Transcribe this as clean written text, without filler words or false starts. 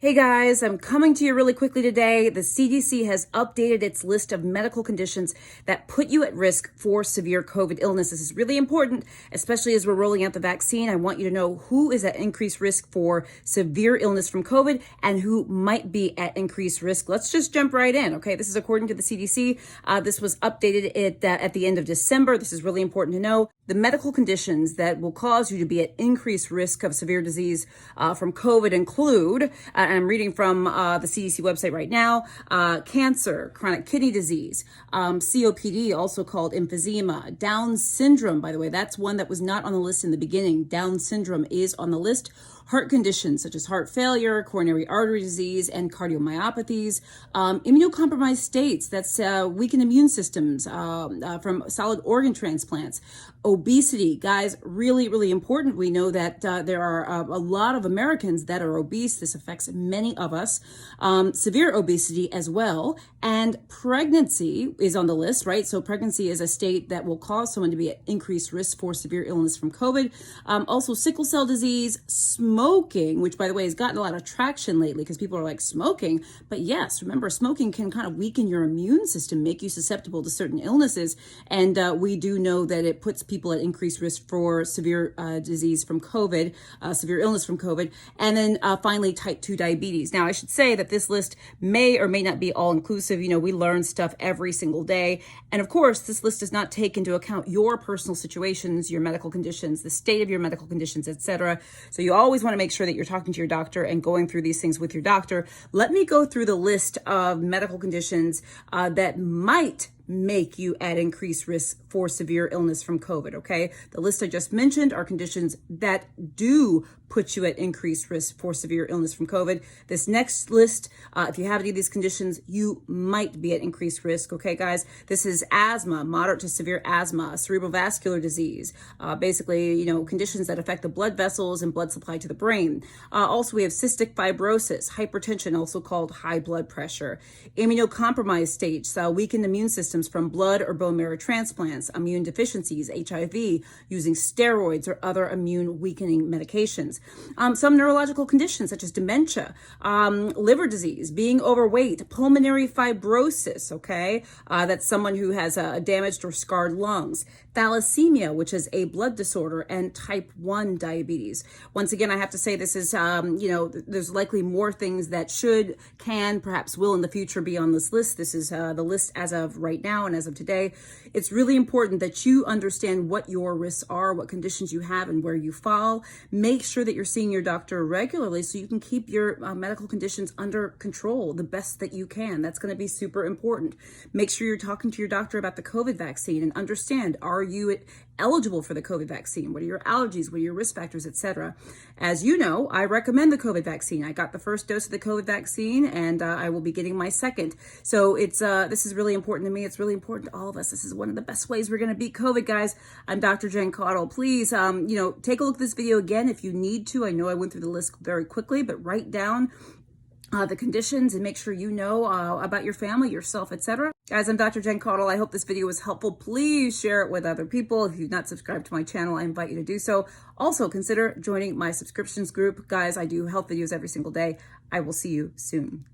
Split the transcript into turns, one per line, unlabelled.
Hey guys, I'm coming to you really quickly today. The CDC has updated its list of medical conditions that put you at risk for severe COVID illness. This is really important, especially as we're rolling out the vaccine. I want you to know who is at increased risk for severe illness from COVID and who might be at increased risk. Let's just jump right in, okay? This is according to the CDC. This was updated at the end of December. This is really important to know. The medical conditions that will cause you to be at increased risk of severe disease from COVID include, and I'm reading from the CDC website right now, cancer, chronic kidney disease, COPD, also called emphysema, Down syndrome, by the way, that's one that was not on the list in the beginning. Down syndrome is on the list. Heart conditions such as heart failure, coronary artery disease, and cardiomyopathies, immunocompromised states, that's weakened immune systems from solid organ transplants, obesity, guys, really, really important. We know that there are a lot of Americans that are obese. This affects many of us. Severe obesity as well, and pregnancy is on the list, right? So pregnancy is a state that will cause someone to be at increased risk for severe illness from COVID. Also sickle cell disease, smoking, which by the way has gotten a lot of traction lately because people are like, smoking? But yes, remember, smoking can kind of weaken your immune system, make you susceptible to certain illnesses. And we do know that it puts people at increased risk for severe disease from COVID, severe illness from COVID. And then finally, type 2 diabetes. Now, I should say that this list may or may not be all inclusive. You know, we learn stuff every single day. And of course, this list does not take into account your personal situations, your medical conditions, the state of your medical conditions, etc. So you always want to make sure that you're talking to your doctor and going through these things with your doctor. Let me go through the list of medical conditions that might make you at increased risk for severe illness from COVID, okay? The list I just mentioned are conditions that do put you at increased risk for severe illness from COVID. This next list, if you have any of these conditions, you might be at increased risk, okay, guys? This is asthma, moderate to severe asthma, cerebral vascular disease, basically, you know, conditions that affect the blood vessels and blood supply to the brain. Also, we have cystic fibrosis, hypertension, also called high blood pressure, immunocompromised states, weakened immune systems from blood or bone marrow transplants, immune deficiencies, HIV, using steroids or other immune weakening medications. Some neurological conditions such as dementia, liver disease, being overweight, pulmonary fibrosis, okay? That's someone who has damaged or scarred lungs, thalassemia, which is a blood disorder, and type 1 diabetes. Once again, I have to say this is, you know, there's likely more things that should, can, perhaps will in the future be on this list. This is the list as of right now and as of today. It's really important that you understand what your risks are, what conditions you have, and where you fall. Make sure that you're seeing your doctor regularly so you can keep your medical conditions under control the best that you can. That's going to be super important. Make sure you're talking to your doctor about the COVID vaccine and understand, are you eligible for the COVID vaccine? What are your allergies? What are your risk factors, etc.? As you know, I recommend the COVID vaccine. I got the first dose of the COVID vaccine and I will be getting my second. So it's this is really important to me. It's really important to all of us. This is one of the best ways we're going to beat COVID, guys. I'm Dr. Jen Caudle. Please, you know, take a look at this video again if you need to. I know I went through the list very quickly, but write down the conditions and make sure you know about your family, yourself, etc. Guys, I'm Dr. Jen Caudle. I hope this video was helpful. Please share it with other people. If you've not subscribed to my channel, I invite you to do so. Also, consider joining my subscriptions group. Guys, I do health videos every single day. I will see you soon.